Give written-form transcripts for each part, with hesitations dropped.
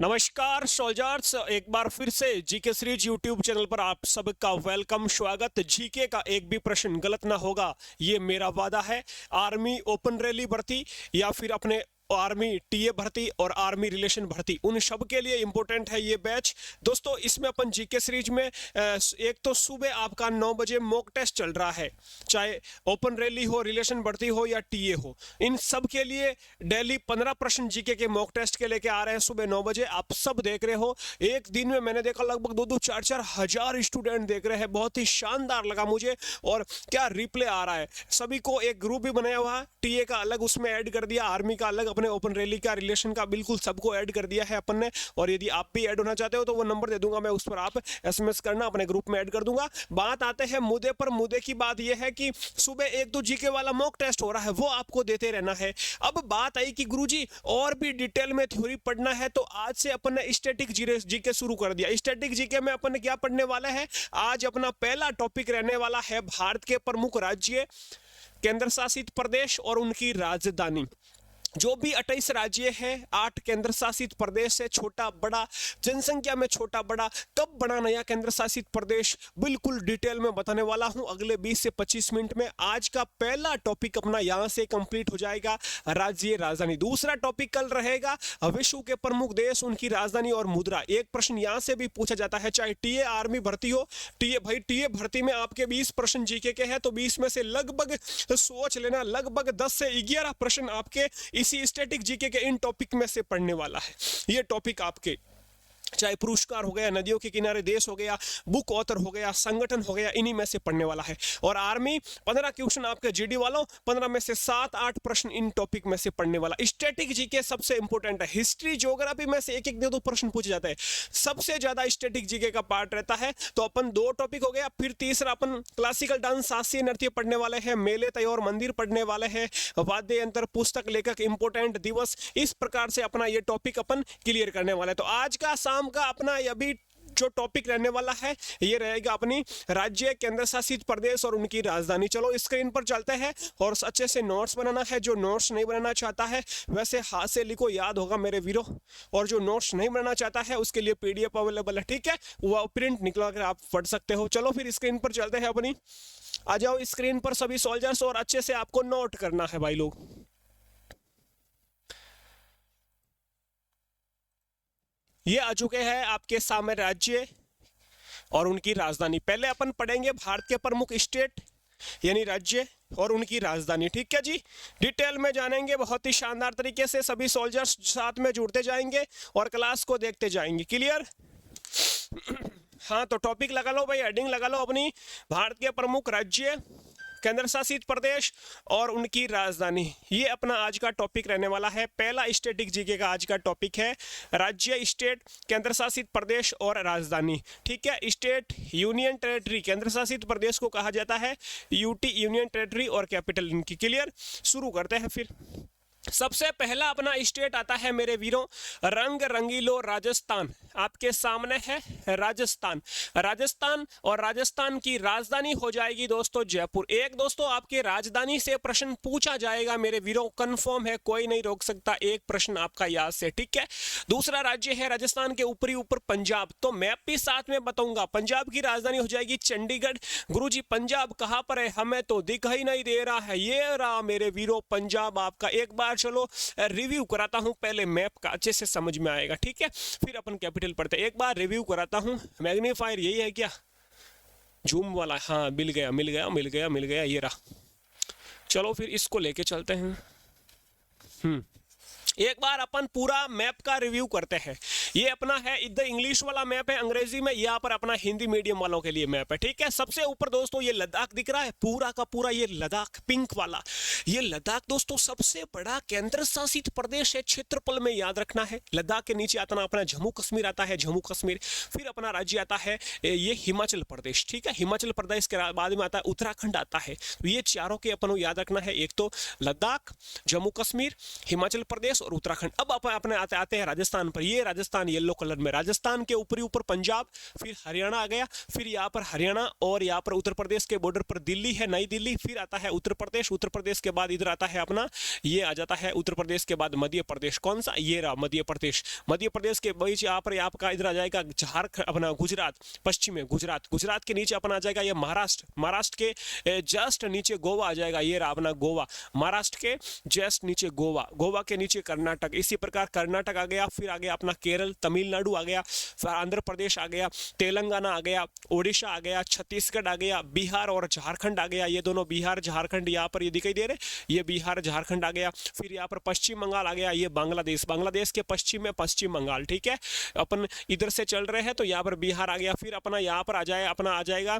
नमस्कार सोल्जर्स, एक बार फिर से जीके सीरीज यूट्यूब चैनल पर आप सबका वेलकम, स्वागत। जीके का एक भी प्रश्न गलत ना होगा, ये मेरा वादा है। आर्मी ओपन रैली भर्ती या फिर अपने आर्मी टीए भर्ती और आर्मी रिलेशन भर्ती, उन सब के लिए इंपॉर्टेंट है ये बैच। दोस्तों इसमें अपन जीके सीरीज में एक तो सुबह आपका 9 बजे मॉक टेस्ट चल रहा है, चाहे ओपन रैली हो, रिलेशन भर्ती हो या टीए हो, इन सब के लिए डेली 15 प्रश्न जीके के मॉक टेस्ट के लेके आ रहे हैं सुबह 9 बजे। आप सब देख रहे हो, एक दिन में मैंने देखा लगभग 2-4 हजार स्टूडेंट देख रहे हैं। बहुत ही शानदार लगा मुझे, और क्या रिप्ले आ रहा है। सभी को एक ग्रुप भी बनाया हुआ है, टीए का अलग उसमें ऐड कर दिया, आर्मी का अलग, अपने ओपन रैली का, रिलेशन का, बिल्कुल सबको ऐड कर दिया है अपन ने। और यदि आप भी ऐड होना चाहते हो तो वो नंबर दे दूंगा मैं, उस पर आप एसएमएस करना, अपने ग्रुप में ऐड कर दूंगा। बात आते हैं मुद्दे पर। मुद्दे की बात यह है कि सुबह 1-2 जीके वाला मॉक टेस्ट हो रहा है, वो आपको देते रहना है। अब बात आई कि गुरुजी और भी डिटेल में थ्योरी पढ़ना है, तो आज से अपन ने स्टैटिक जीके शुरू कर दिया। स्टैटिक जीके में अपन ने क्या पढ़ने वाला है, आज अपना पहला टॉपिक रहने वाला है भारत के प्रमुख राज्य, केंद्र शासित प्रदेश और उनकी राजधानी। जो भी 28 राज्य हैं, 8 केंद्र शासित प्रदेश है, छोटा बड़ा, जनसंख्या में छोटा बड़ा, कब बना नया केंद्र शासित प्रदेश, बिल्कुल डिटेल में बताने वाला हूं अगले 20 से 25 मिनट में। आज का पहला टॉपिक अपना यहां से कंप्लीट हो जाएगा, राज्य राजधानी। दूसरा टॉपिक कल रहेगा विश्व के प्रमुख देश, उनकी राजधानी और मुद्रा। एक प्रश्न यहां से भी पूछा जाता है, चाहे टीए आर्मी भर्ती हो। टीए भर्ती में आपके 20 प्रश्न जीके के हैं, तो 20 में से लगभग सोच लेना, लगभग 10 से 11 प्रश्न आपके इसी स्टैटिक जीके के इन टॉपिक में से पढ़ने वाला है। ये टॉपिक आपके चाहे पुरस्कार हो गया, नदियों के किनारे देश हो गया, बुक ऑथर हो गया, संगठन हो गया, इन्हीं में से पढ़ने वाला है। और आर्मी 15 क्वेश्चन आपके जीडी वालों, 15 में से 7-8 प्रश्न इन टॉपिक में से पढ़ने वाला। स्टैटिक जीके सबसे इंपॉर्टेंट है। हिस्ट्री ज्योग्राफी में से एक 2 प्रश्न पूछे जाते हैं, सबसे ज्यादा स्टैटिक जीके का पार्ट रहता है। तो अपन 2 टॉपिक हो गया। फिर तीसरा अपन क्लासिकल डांस, शास्त्रीय नृत्य पढ़ने वाले हैं, मेले त्योहार मंदिर पढ़ने वाले हैं, वाद्य यंत्र, पुस्तक, लेखक, इंपॉर्टेंट दिवस। इस प्रकार से अपना ये टॉपिक अपन क्लियर करने वाले हैं। तो आज का शाम का अपना अभी जो टॉपिक रहने वाला है, ये रहेगा अपनी राज्य, केंद्र शासित प्रदेश और उनकी राजधानी। चलो स्क्रीन पर चलते हैं, और अच्छे से नोट्स बनाना है। जो नोट्स नहीं बनाना चाहता है वैसे हाथ से लिखो, याद होगा मेरे वीरो। और जो नोट्स नहीं बनाना चाहता है उसके लिए पीडीएफ अवेलेबल है, ठीक है, वो प्रिंट निकलवा कर आप पढ़ सकते हो। चलो फिर स्क्रीन पर चलते हैं अपनी। आ जाओ स्क्रीन पर सभी सोल्जर्स, और अच्छे से आपको नोट करना है भाई लोग। ये आ चुके हैं आपके सामने राज्य और उनकी राजधानी। पहले अपन पढ़ेंगे भारत के प्रमुख स्टेट यानी राज्य और उनकी राजधानी, ठीक है जी। डिटेल में जानेंगे बहुत ही शानदार तरीके से, सभी सोल्जर्स साथ में जुड़ते जाएंगे और क्लास को देखते जाएंगे। क्लियर? हाँ, तो टॉपिक लगा लो भाई, हेडिंग लगा लो अपनी, भारत के प्रमुख राज्य, केंद्र शासित प्रदेश और उनकी राजधानी। ये अपना आज का टॉपिक रहने वाला है। पहला स्टैटिक जीके का आज का टॉपिक है राज्य, स्टेट, केंद्र शासित प्रदेश और राजधानी, ठीक है। स्टेट, यूनियन टेरिटरी, केंद्र शासित प्रदेश को कहा जाता है यूटी, यूनियन टेरिटरी, और कैपिटल इनकी। क्लियर? शुरू करते हैं फिर। सबसे पहला अपना स्टेट आता है मेरे वीरों, रंग रंगीलो राजस्थान। आपके सामने है राजस्थान। राजस्थान और राजस्थान की राजधानी हो जाएगी दोस्तों जयपुर। एक दोस्तों आपके राजधानी से प्रश्न पूछा जाएगा मेरे वीरों, कंफर्म है, कोई नहीं रोक सकता एक प्रश्न आपका याद से, ठीक है। दूसरा राज्य है राजस्थान के ऊपरी ऊपर पंजाब, तो मैप भी साथ में बताऊंगा। पंजाब की राजधानी हो जाएगी चंडीगढ़। गुरुजी पंजाब कहां पर है, हमें तो दिख ही नहीं दे रहा है। ये रहा मेरे वीरों पंजाब आपका। एक बार चलो रिव्यू कराता हूं, पहले मैप का अच्छे से समझ में आएगा, ठीक है, फिर अपन कैपिटल पढ़ते हैं। एक बार रिव्यू कराता हूं। मैग्नीफायर यही है क्या, जूम वाला? हाँ, मिल गया मिल गया मिल गया मिल गया, ये रहा। चलो फिर इसको लेके चलते हैं। एक बार अपन पूरा मैप का रिव्यू करते हैं। ये अपना है, इधर इंग्लिश वाला मैप है, अंग्रेजी में, यहाँ पर अपना हिंदी मीडियम वालों के लिए मैप है, ठीक है। सबसे ऊपर दोस्तों ये लद्दाख दिख रहा है, पूरा का पूरा ये लद्दाख पिंक वाला। ये लद्दाख दोस्तों सबसे बड़ा केंद्र शासित प्रदेश है, क्षेत्रफल में याद रखना है। लद्दाख के नीचे आता ना अपना जम्मू कश्मीर आता है, जम्मू कश्मीर। फिर अपना राज्य आता है ये हिमाचल प्रदेश, ठीक है। हिमाचल प्रदेश के बाद में आता है उत्तराखंड आता है। तो ये चारों के अपन को याद रखना है, एक तो लद्दाख, जम्मू कश्मीर, हिमाचल प्रदेश और उत्तराखंड। अब अपन अपने आते हैं राजस्थान पर। ये राजस्थान राजस्थान येलो कलर में, राजस्थान के ऊपरी ऊपर पंजाब, फिर हरियाणा आ गया, फिर यहाँ पर हरियाणा और यहाँ पर उत्तर प्रदेश के बॉर्डर पर दिल्ली है, नई दिल्ली, फिर आता है उत्तर प्रदेश, उत्तर प्रदेश के बाद इधर आता है अपना, ये आ जाता है उत्तर प्रदेश के बाद मध्य प्रदेश, कौन सा, ये रहा मध्य प्रदेश, मध्य प्रदेश के बीच यहाँ पर आपका इधर आ जाएगा झारखंड, अपना गुजरात, पश्चिम में गुजरात, गुजरात के नीचे अपना आ जाएगा ये महाराष्ट्र, महाराष्ट्र के जस्ट नीचे गोवा आ जाएगा, ये रहा अपना गोवा, महाराष्ट्र के जस्ट नीचे गोवा, गोवा के नीचे कर्नाटक, इसी प्रकार कर्नाटक आ गया, फिर आ गया अपना केरल, तमिलनाडु आ गया, फिर आंध्र प्रदेश आ गया, तेलंगाना आ गया, ओडिशा आ गया, छत्तीसगढ़ आ गया, बिहार और झारखंड आ गया, ये दोनों बिहार झारखंड यहाँ पर ये दिखाई दे रहे, ये बिहार झारखंड आ गया, फिर यहाँ पर पश्चिम बंगाल आ गया, ये बांग्लादेश, बांग्लादेश के पश्चिम में पश्चिम बंगाल, ठीक है, अपन इधर से चल रहे हैं तो यहाँ पर बिहार आ गया, फिर अपना यहाँ पर आ जाए, अपना आ जाएगा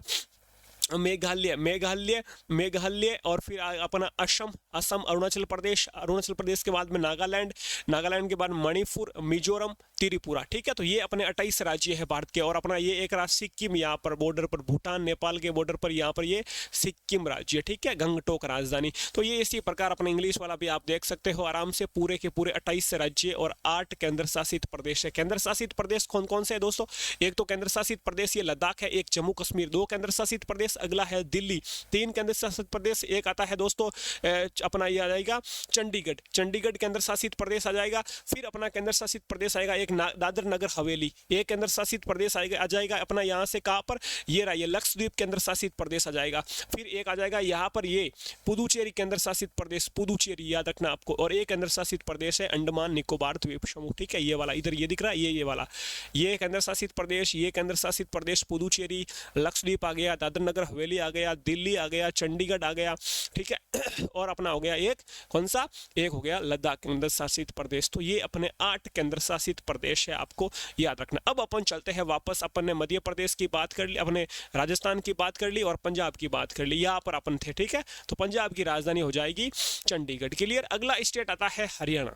मेघालय, मेघालय, मेघालय और फिर अपना असम, असम, अरुणाचल प्रदेश, अरुणाचल प्रदेश के बाद में नागालैंड, नागालैंड के बाद मणिपुर, मिजोरम, त्रिपुरा, ठीक है, तो ये अपने 28 राज्य है भारत के, और अपना ये एक राज्य सिक्किम, यहाँ पर बॉर्डर पर भूटान नेपाल के बॉर्डर पर यहाँ पर ये सिक्किम राज्य, ठीक है, गंगटोक राजधानी। तो ये इसी प्रकार अपने इंग्लिश वाला भी आप देख सकते हो आराम से, पूरे के पूरे 28 राज्य और 8 केंद्र शासित प्रदेश है। केंद्र शासित प्रदेश कौन कौन से है दोस्तों, एक तो केंद्र शासित प्रदेश ये लद्दाख है, एक जम्मू कश्मीर, 2 केंद्र शासित प्रदेश, अगला है दिल्ली, 3 केंद्र शासित प्रदेश, एक आता है दोस्तों अपना ये आ जाएगा चंडीगढ़, चंडीगढ़ केंद्र शासित प्रदेश आ जाएगा, फिर अपना केंद्र शासित प्रदेश आएगा एक दादर नगर हवेली, एक केंद्र शासित प्रदेश आ जाएगा अपना यहाँ से कहाँ पर, ये रहा ये लक्षद्वीप केंद्र शासित प्रदेश आ जाएगा, फिर एक आ जाएगा यहाँ पर ये पुदुचेरी केंद्र शासित प्रदेश, पुदुचेरी याद रखना आपको, और एक केंद्र शासित प्रदेश है अंडमान निकोबार द्वीप समूह, ठीक है, ये वाला इधर ये दिख रहा है, ये वाला, ये केंद्र शासित प्रदेश, ये केंद्र शासित प्रदेश पुदुचेरी, लक्षद्वीप आ गया, दादर नगर हवेली आ गया, दिल्ली आ गया, चंडीगढ़ आ गया, ठीक है, और अपना हो गया एक कौन सा, एक हो गया लद्दाख केंद्र शासित प्रदेश। तो ये अपने 8 केंद्र शासित प्रदेश है, आपको याद रखना। अब अपन चलते हैं वापस, अपन ने मध्य प्रदेश की बात कर ली, अपने राजस्थान की बात कर ली और पंजाब की बात कर ली, यहाँ पर अपन थे, ठीक है, तो पंजाब की राजधानी हो जाएगी चंडीगढ़, क्लियर। अगला स्टेट आता है हरियाणा,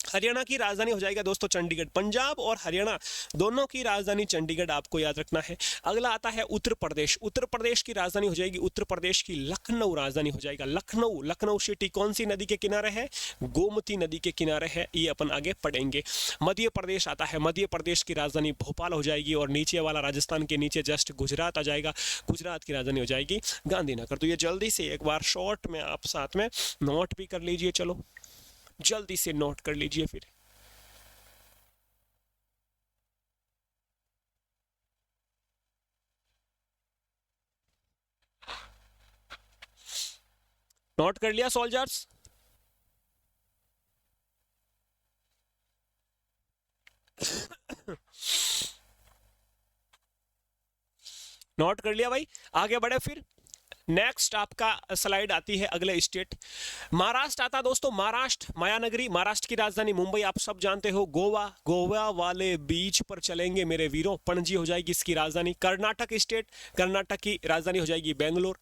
हरियाणा की राजधानी हो जाएगा दोस्तों चंडीगढ़, पंजाब और हरियाणा दोनों की राजधानी चंडीगढ़ आपको याद रखना है। अगला आता है उत्तर प्रदेश, उत्तर प्रदेश की राजधानी हो जाएगी, उत्तर प्रदेश की लखनऊ राजधानी हो जाएगा, लखनऊ, लखनऊ सिटी कौन सी नदी के किनारे है, गोमती नदी के किनारे है, ये अपन आगे पढ़ेंगे। मध्य प्रदेश आता है, मध्य प्रदेश की राजधानी भोपाल हो जाएगी, और नीचे वाला राजस्थान के नीचे जस्ट गुजरात आ जाएगा, गुजरात की राजधानी हो जाएगी गांधीनगर। तो ये जल्दी से एक बार शॉर्ट में आप साथ में नोट भी कर लीजिए, चलो जल्दी से नोट कर लीजिए फिर। नोट कर लिया सोल्जर्स, नोट कर लिया भाई, आगे बढ़े फिर। नेक्स्ट आपका स्लाइड आती है अगले स्टेट, महाराष्ट्र आता दोस्तों, महाराष्ट्र, मायानगरी, महाराष्ट्र की राजधानी मुंबई आप सब जानते हो, गोवा, गोवा वाले बीच पर चलेंगे मेरे वीरों, पणजी हो जाएगी इसकी राजधानी। कर्नाटक स्टेट, कर्नाटक की राजधानी हो जाएगी बेंगलोर।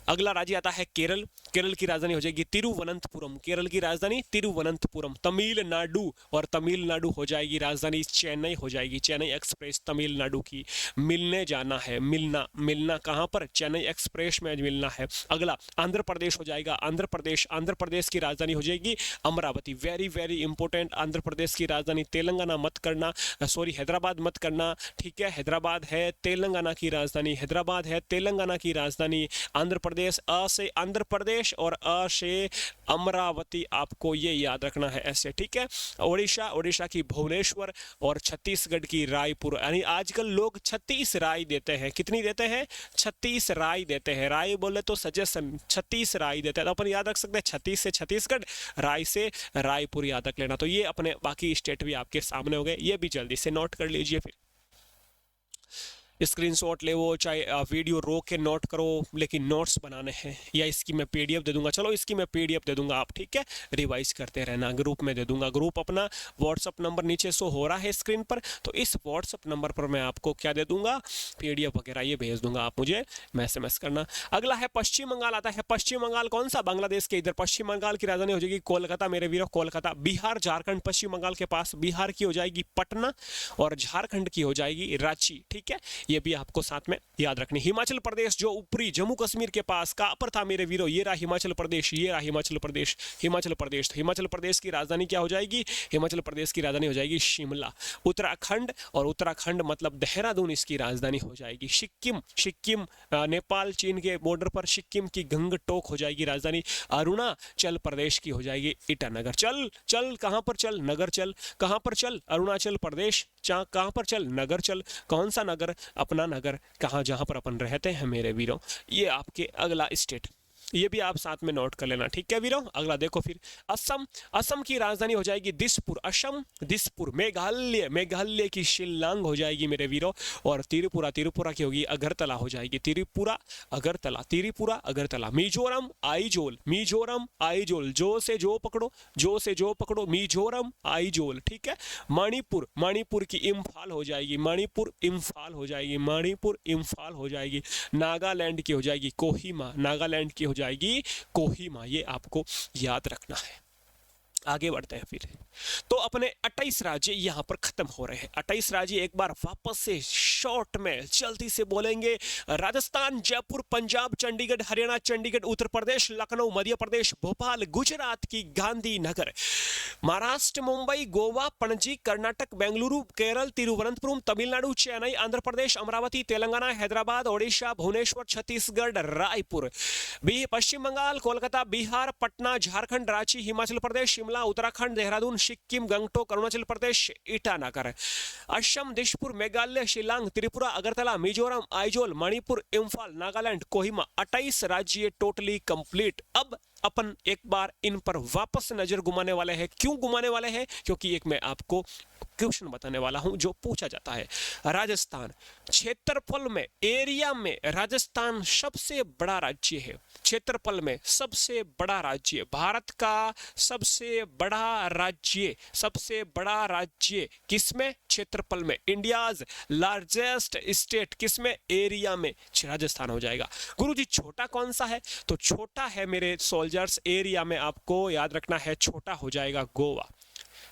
अगला राज्य आता है केरल, केरल की राजधानी हो जाएगी तिरुवनंतपुरम, केरल की राजधानी तिरुवनंतपुरम। तमिलनाडु, और तमिलनाडु हो जाएगी राजधानी चेन्नई हो जाएगी, चेन्नई एक्सप्रेस तमिलनाडु की, मिलने जाना है, मिलना, मिलना कहाँ पर, चेन्नई एक्सप्रेस में मिलना है। अगला आंध्र प्रदेश हो जाएगा, आंध्र प्रदेश, आंध्र प्रदेश की राजधानी हो जाएगी Amaravati, very very important, Andhra Pradesh की राजधानी, तेलंगाना मत करना, सॉरी हैदराबाद मत करना, ठीक है, हैदराबाद है तेलंगाना की राजधानी, हैदराबाद है तेलंगाना की राजधानी। आंध्र प्रदेश, अ से आंध्र प्रदेश और अ से अमरावती, आपको ये याद रखना है ऐसे, ठीक है। ओडिशा, ओडिशा की भुवनेश्वर, और छत्तीसगढ़ की रायपुर, यानी आजकल लोग 36 राय देते हैं, कितनी देते हैं, 36 राय देते हैं, राय बोले तो सजेशन, 36 राय देते हैं, तो अपन याद रख सकते हैं 36 से छत्तीसगढ़, राय से रायपुर याद रख लेना। तो ये अपने बाकी स्टेट भी आपके सामने हो गए, ये भी जल्दी से नोट कर लीजिए फिर। स्क्रीनशॉट ले वो, चाहे वीडियो रोक के नोट करो, लेकिन नोट्स बनाने हैं, या इसकी मैं पीडीएफ दे दूंगा, चलो इसकी मैं पीडीएफ दे दूंगा, आप ठीक है रिवाइज करते रहना, ग्रुप में दे दूंगा। ग्रुप अपना व्हाट्सअप नंबर नीचे शो हो रहा है स्क्रीन पर, तो इस व्हाट्सअप नंबर पर मैं आपको क्या दे दूंगा, पीडीएफ वगैरह ये भेज दूंगा, आप मुझे मैसेज करना। अगला है पश्चिम बंगाल आता है, पश्चिम बंगाल कौन सा, बांग्लादेश के इधर, पश्चिम बंगाल की राजधानी हो जाएगी कोलकाता मेरे वीरों, कोलकाता। बिहार, झारखंड पश्चिम बंगाल के पास, बिहार की हो जाएगी पटना, और झारखंड की हो जाएगी रांची, ठीक है। ये भी आपको साथ में याद रखनी। हिमाचल प्रदेश जो ऊपरी जम्मू कश्मीर के पास कहाँ पर था मेरे वीरों, ये रहा हिमाचल प्रदेश, ये रहा हिमाचल प्रदेश। हिमाचल प्रदेश, तो हिमाचल प्रदेश की राजधानी क्या हो जाएगी, हिमाचल प्रदेश की राजधानी हो जाएगी शिमला। उत्तराखंड, और उत्तराखंड मतलब देहरादून इसकी राजधानी हो जाएगी। सिक्किम, सिक्किम नेपाल चीन के बॉर्डर पर सिक्किम की गंगटोक हो जाएगी राजधानी। अरुणाचल प्रदेश की हो जाएगी ईटानगर। चल चल कहाँ पर चल, नगर चल, कहाँ पर चल, अरुणाचल प्रदेश, कहाँ पर चल, नगर चल। कौन सा नगर, अपना नगर, कहाँ जहाँ पर अपन रहते हैं मेरे वीरों। ये आपके अगला स्टेट, ये भी आप साथ में नोट कर लेना, ठीक है वीरों। अगला देखो फिर, असम, असम की राजधानी हो जाएगी दिसपुर, असम दिसपुर। मेघालय, मेघालय की शिल्लांग हो जाएगी मेरे वीरों। और त्रिपुरा, त्रिपुरा की होगी अगरतला हो जाएगी, त्रिपुरा अगरतला, त्रिपुरा अगरतला। मिजोरम आइजोल, मिजोरम आइजोल, जो से जो पकड़ो, जो से जो पकड़ो, मिजोरम आइजोल, ठीक है। मणिपुर, मणिपुर की इम्फाल हो जाएगी, मणिपुर इम्फाल हो जाएगी, मणिपुर इम्फाल हो जाएगी। नागालैंड की हो जाएगी कोहिमा, नागालैंड की हो जाएगी कोहिमा। ये आपको याद रखना है। आगे बढ़ते हैं फिर, तो अपने 28 राज्य यहां पर खत्म हो रहे हैं। 28 राज्य एक बार वापस से शॉर्ट में जल्दी से बोलेंगे। राजस्थान, जयपुर, पंजाब, चंडीगढ़, हरियाणा, चंडीगढ़, उत्तर प्रदेश, लखनऊ, मध्य प्रदेश, भोपाल, गुजरात की गांधीनगर, महाराष्ट्र, मुंबई, गोवा, पणजी, कर्नाटक, बेंगलुरु, केरल, तिरुवनंतपुरम, तमिलनाडु, चेन्नई, आंध्र प्रदेश, अमरावती, तेलंगाना, हैदराबाद, ओडिशा, भुवनेश्वर, छत्तीसगढ़, रायपुर, पश्चिम बंगाल, कोलकाता, बिहार, पटना, झारखंड, रांची, हिमाचल प्रदेश, शिमला, उत्तराखंड, देहरादून, सिक्किम, गंगटोक, अरुणाचल प्रदेश, ईटानगर, असम, दिसपुर, मेघालय, शिलांग, त्रिपुरा, अगरतला, मिजोरम, आइजोल, मणिपुर, इम्फाल, नागालैंड, कोहिमा। 28 राज्य टोटली कंप्लीट। अब अपन एक बार इन पर वापस नजर घुमाने वाले हैं। क्यों घुमाने वाले हैं, क्योंकि एक मैं आपको क्वेश्चन बताने वाला हूं जो पूछा जाता है। राजस्थान, क्षेत्रफल में, एरिया में राजस्थान सबसे बड़ा राज्य है। क्षेत्रफल में सबसे बड़ा राज्य, भारत का सबसे बड़ा राज्य, सबसे बड़ा राज्य किसमें, क्षेत्रफल में। इंडियाज लार्जेस्ट स्टेट किसमें, एरिया में, राजस्थान हो जाएगा। गुरुजी छोटा कौन सा है, तो छोटा है मेरे सोल्जर्स, एरिया में आपको याद रखना है, छोटा हो जाएगा गोवा।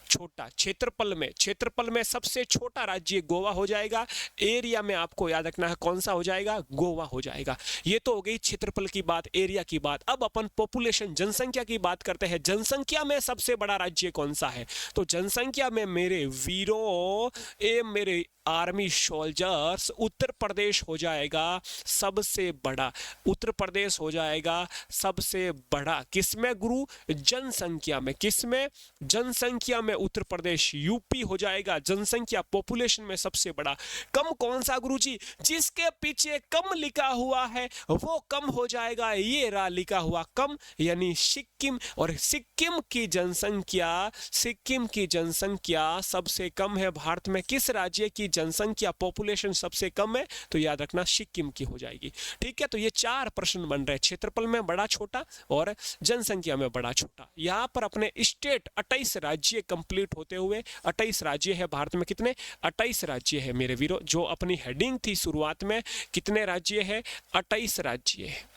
छोटा क्षेत्रफल में, क्षेत्रफल में सबसे छोटा राज्य गोवा हो जाएगा। एरिया में आपको याद रखना है कौन सा हो जाएगा, गोवा हो जाएगा। ये तो हो गई क्षेत्रफल की बात, एरिया की बात। अब अपन पॉपुलेशन, जनसंख्या की बात करते हैं। जनसंख्या में सबसे बड़ा राज्य कौन सा है, तो जनसंख्या में मेरे वीरों, ए मेरे आर्मी सोल्जर्स, उत्तर प्रदेश हो जाएगा सबसे बड़ा। उत्तर प्रदेश हो जाएगा सबसे बड़ा किसमें गुरु, जनसंख्या में। किसमें, जनसंख्या में उत्तर प्रदेश। यूपी हो जाएगा जनसंख्या, पॉपुलेशन में सबसे बड़ा। कम कौन सा गुरुजी, जिसके पीछे कम लिखा हुआ है वो कम हो जाएगा। ये रहा लिखा हुआ कम, यानी सिक्किम। और सिक्किम की जनसंख्या, सिक्किम की जनसंख्या सबसे कम है भारत में। किस राज्य की जनसंख्या, पॉपुलेशन सबसे कम है, तो याद रखना सिक्किम की हो जाएगी। ठीक है, तो ये 4 प्रश्न बन रहे हैं, क्षेत्रफल में बड़ा छोटा और जनसंख्या में बड़ा छोटा। यहाँ पर अपने स्टेट 28 राज्य कंप्लीट होते हुए, 28 राज्य है भारत में। कितने, 28 राज्य है मेरे वीरों। जो अपनी हेडिंग थी शुरुआत में, कितने राज्य है, 28 राज्य है।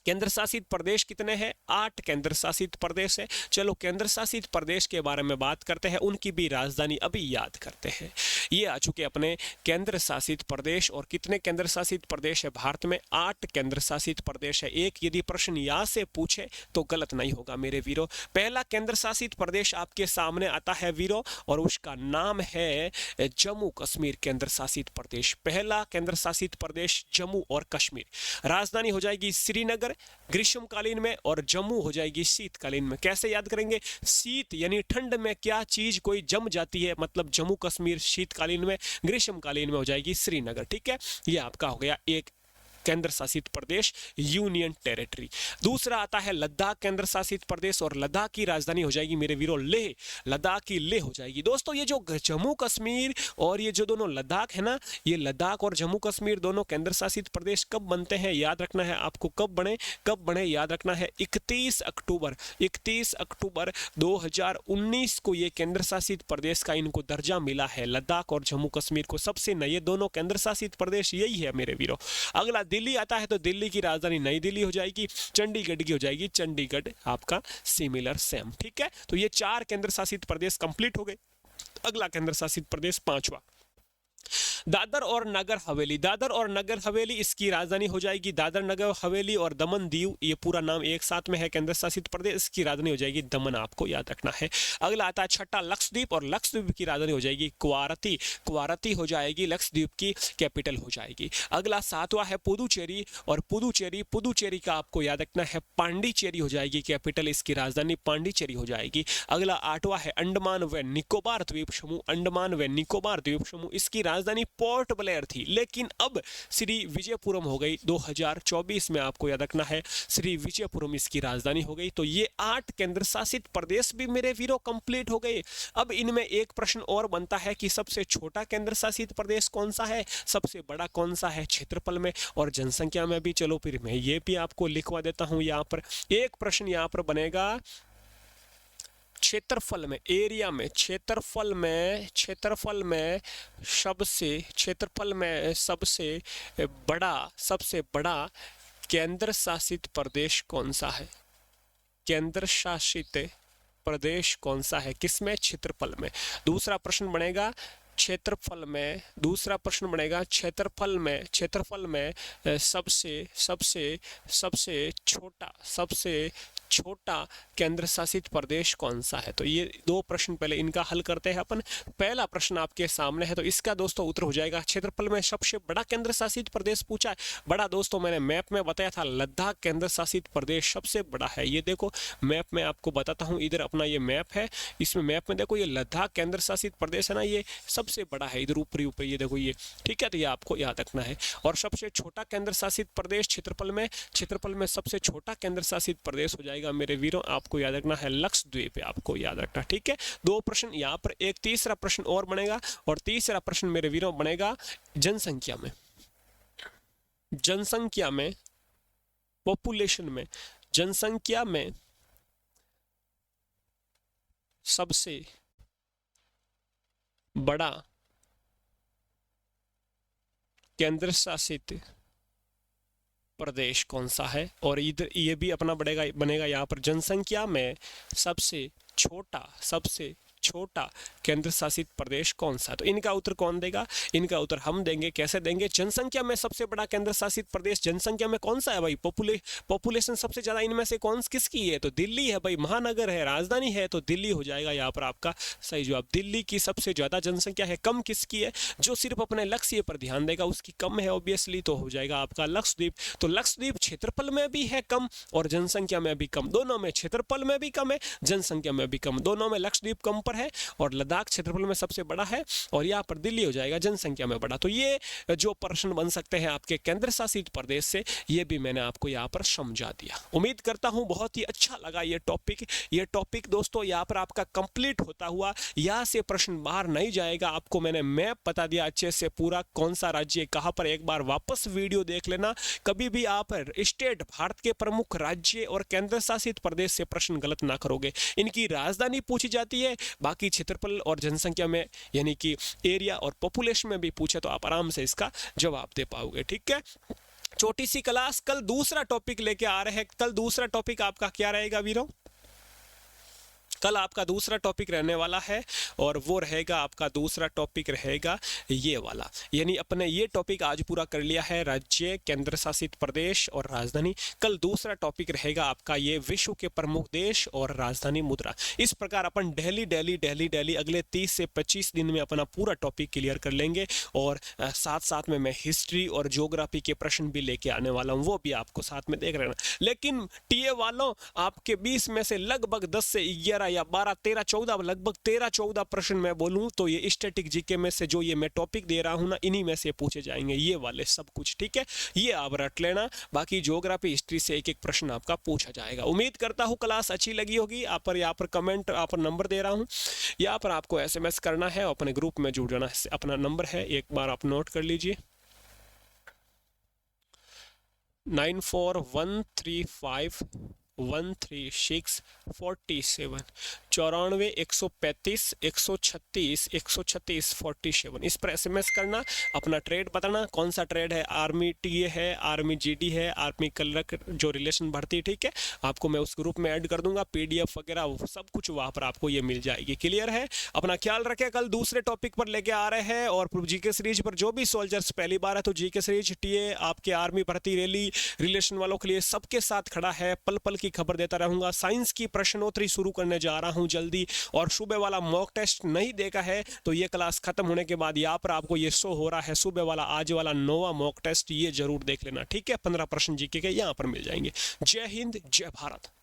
केंद्र शासित प्रदेश कितने हैं, 8 केंद्र शासित प्रदेश है। चलो केंद्र शासित प्रदेश के बारे में बात करते हैं, उनकी भी राजधानी अभी याद करते हैं। ये आ चुके अपने केंद्र शासित प्रदेश। और कितने केंद्र शासित प्रदेश है भारत में, 8 केंद्र शासित प्रदेश है। एक यदि प्रश्न यहाँ से पूछे तो गलत नहीं होगा मेरे वीरों। पहला केंद्र शासित प्रदेश आपके सामने आता है वीरों, और उसका नाम है जम्मू कश्मीर केंद्र शासित प्रदेश। पहला केंद्र शासित प्रदेश जम्मू और कश्मीर। राजधानी हो जाएगी श्रीनगर ग्रीष्मकालीन में, और जम्मू हो जाएगी शीतकालीन में। कैसे याद करेंगे, शीत यानी ठंड में क्या चीज कोई जम जाती है, मतलब जम्मू कश्मीर शीतकालीन में, ग्रीष्मकालीन में हो जाएगी श्रीनगर। ठीक है, ये आपका हो गया एक केंद्र शासित प्रदेश, यूनियन टेरिटरी। दूसरा आता है लद्दाख केंद्र शासित प्रदेश, और लद्दाख की राजधानी हो जाएगी मेरे वीरों लेह। लद्दाख की लेह हो जाएगी। दोस्तों ये जो जम्मू कश्मीर और ये जो दोनों लद्दाख है ना, ये लद्दाख और जम्मू कश्मीर दोनों केंद्र शासित प्रदेश कब बनते हैं याद रखना है आपको। कब बने याद रखना है, 31 अक्टूबर 2019 को ये केंद्र शासित प्रदेश का इनको दर्जा मिला है। लद्दाख और जम्मू कश्मीर को सबसे नए दोनों केंद्र शासित प्रदेश यही है मेरे वीरों। अगला दिल्ली आता है, तो दिल्ली की राजधानी नई दिल्ली हो जाएगी। चंडीगढ़ की हो जाएगी चंडीगढ़, आपका सिमिलर सेम। ठीक है, तो ये 4 केंद्र शासित प्रदेश कंप्लीट हो गए। अगला केंद्र शासित प्रदेश 5वां दादर और नगर हवेली, दादर और नगर हवेली इसकी राजधानी हो जाएगी दादर नगर हवेली, और दमन दीव ये पूरा नाम एक साथ में है केंद्र शासित प्रदेश, इसकी राजधानी हो जाएगी दमन, आपको याद रखना है। अगला आता है छठा लक्षद्वीप, और लक्षद्वीप की राजधानी हो जाएगी क्वारती, क्वारती हो जाएगी लक्षद्वीप की कैपिटल हो जाएगी। अगला सातवां है पुदुचेरी, और पुदुचेरी, पुदुचेरी का आपको याद रखना है पांडिचेरी हो जाएगी कैपिटल, इसकी राजधानी पांडिचेरी हो जाएगी। अगला आठवां है अंडमान व निकोबार द्वीप समूह, अंडमान व निकोबार द्वीप समूह, इसकी राजधानी पोर्ट ब्लेयर थी, लेकिन अब श्री विजयपुरम हो गई 2024 में, आपको याद रखना है श्री विजयपुरम इसकी राजधानी हो गई। तो ये 8 केंद्र शासित प्रदेश भी मेरे वीरों कंप्लीट हो गए। अब इनमें एक प्रश्न और बनता है कि सबसे छोटा केंद्र शासित प्रदेश कौन सा है, सबसे बड़ा कौन सा है क्षेत्रफल में और जनसंख्या में भी। चलो फिर मैं ये भी आपको लिखवा देता हूं। यहाँ पर एक प्रश्न यहाँ पर बनेगा क्षेत्रफल में, एरिया में, क्षेत्रफल में, क्षेत्रफल में सबसे बड़ा केंद्र शासित प्रदेश कौन सा है, केंद्र शासित प्रदेश कौन सा है, किसमें, क्षेत्रफल में। दूसरा प्रश्न बनेगा क्षेत्रफल में, दूसरा प्रश्न बनेगा क्षेत्रफल में सबसे छोटा केंद्र शासित प्रदेश कौन सा है। तो ये 2 प्रश्न पहले इनका हल करते हैं अपन। पहला प्रश्न आपके सामने है, तो इसका दोस्तों उत्तर हो जाएगा क्षेत्रफल में सबसे बड़ा केंद्र शासित प्रदेश पूछा है। बड़ा दोस्तों मैंने मैप में बताया था, लद्दाख केंद्र शासित प्रदेश सबसे बड़ा है। ये देखो मैप में आपको बताता हूँ, इधर अपना ये मैप है, इसमें मैप में देखो ये लद्दाख केंद्र शासित प्रदेश है ना, ये सबसे बड़ा है, इधर ऊपरी ऊपर ये देखो ये, ठीक है। तो ये आपको याद रखना है। और सबसे छोटा केंद्र शासित प्रदेश क्षेत्रफल में सबसे छोटा केंद्र शासित प्रदेश हो जाएगा मेरे वीरों, आपको याद रखना है लक्षद्वीप, आपको याद रखना, ठीक है। 2 प्रश्न यहाँ पर, एक तीसरा प्रश्न और बनेगा, और तीसरा प्रश्न मेरे वीरों बनेगा जनसंख्या में, जनसंख्या में, पॉपुलेशन में, जनसंख्या में सबसे बड़ा केंद्र शासित प्रदेश कौन सा है। और इधर ये भी अपना बनेगा यहाँ पर जनसंख्या में सबसे छोटा केंद्र शासित प्रदेश कौन सा। तो इनका उत्तर कौन देगा, इनका उत्तर हम देंगे। कैसे देंगे, जनसंख्या में सबसे बड़ा केंद्र शासित प्रदेश जनसंख्या में कौन सा है भाई, पॉपुलेशन सबसे ज्यादा इनमें से कौन किसकी है, तो दिल्ली है भाई, महानगर है, राजधानी है, तो दिल्ली हो जाएगा यहाँ पर आपका सही जवाब। दिल्ली की सबसे ज्यादा जनसंख्या है। कम किसकी है, जो सिर्फ अपने लक्ष्य पर ध्यान देगा उसकी कम है ऑब्वियसली, तो हो जाएगा आपका लक्षद्वीप। तो लक्षद्वीप क्षेत्रफल में भी है कम और जनसंख्या में भी कम, दोनों में क्षेत्रफल में भी कम है, जनसंख्या में भी कम, दोनों में लक्षद्वीप कम पर है, और लद्दाख क्षेत्रफल में सबसे बड़ा है, और यहाँ पर दिल्ली हो जाएगा जनसंख्या में बड़ा। तो ये जो प्रश्न बन सकते हैं आपके केंद्र शासित प्रदेश से, ये भी मैंने आपको यहाँ पर समझा दिया। उम्मीद करता हूँ बहुत ही अच्छा लगा ये टॉपिक दोस्तों। यहाँ पर आपका कंप्लीट होता हुआ यहाँ से प्रश्न बाहर नहीं जाएगा। आपको मैंने मैप बता दिया अच्छे से पूरा, कौन सा राज्य कहाँ पर। एक बार वापस वीडियो देख लेना, कभी भी आप स्टेट, भारत के प्रमुख राज्य और केंद्र शासित प्रदेश से प्रश्न गलत ना करोगे। इनकी राजधानी पूछी जाती है, बाकी क्षेत्रफल और जनसंख्या में यानी कि एरिया और पॉपुलेशन में भी पूछे तो आप आराम से इसका जवाब दे पाओगे, ठीक है। छोटी सी क्लास, कल दूसरा टॉपिक लेके आ रहे हैं। कल दूसरा टॉपिक आपका क्या रहेगा वीरों, कल आपका दूसरा टॉपिक रहने वाला है, और वो रहेगा आपका दूसरा टॉपिक रहेगा ये वाला, यानी अपने ये टॉपिक आज पूरा कर लिया है, राज्य, केंद्र शासित प्रदेश और राजधानी। कल दूसरा टॉपिक रहेगा आपका ये विश्व के प्रमुख देश और राजधानी मुद्रा। इस प्रकार अपन डेली अगले 30 से 25 दिन में अपना पूरा टॉपिक क्लियर कर लेंगे, और साथ साथ में मैं हिस्ट्री और ज्योग्राफी के प्रश्न भी लेके आने वाला हूँ, वो भी आपको साथ में देख लेना। लेकिन टीए वालों, आपके 20 में से लगभग 10 से 11 या 12, 13, 14, लगभग 13-14 प्रश्न मैं बोलूं तो ये स्टैटिक जीके में से जो ये मैं टॉपिक दे रहा हूं ना, इन्हीं में से पूछे जाएंगे ये वाले सब कुछ, ठीक है। ये आप रट लेना, बाकी ज्योग्राफी, हिस्ट्री से एक एक प्रश्न आपका पूछा जाएगा। उम्मीद करता हूं क्लास अच्छी लगी होगी। आप पर यहाँ पर कमेंट, आप पर नंबर दे रहा हूं, यहाँ पर आपको SMS करना है, अपने ग्रुप में जुड़ जाना है। अपना नंबर है, एक बार आप नोट कर लीजिए, 941351 13647, 94 135 136 136 47। इस पर SMS करना, अपना ट्रेड बताना कौन सा ट्रेड है, आर्मी टीए है, आर्मी जीडी है, आर्मी क्लर्क जो रिलेशन भर्ती, ठीक है। आपको मैं उस ग्रुप में ऐड कर दूंगा, PDF वगैरह सब कुछ वहां पर आपको ये मिल जाएगी। क्लियर है? अपना ख्याल रखें, कल दूसरे टॉपिक पर लेके आ रहे हैं। और जीके सीरीज पर जो भी सोल्जर्स पहली बार है तो जीके सीरीज टीए आपके आर्मी भर्ती रैली रिलेशन वालों के लिए सबके साथ खड़ा है, पल पल की खबर देता रहूंगा। साइंस की प्रश्नोत्तरी शुरू करने जा रहा हूं जल्दी, और सुबह वाला मॉक टेस्ट नहीं देखा है तो ये क्लास खत्म होने के बाद यहाँ पर आपको ये शो हो रहा है सुबह वाला, आज वाला 9वां मॉक टेस्ट, ये जरूर देख लेना, ठीक है। 15 प्रश्न जीके के यहाँ पर मिल जाएंगे। जय हिंद, जय भारत।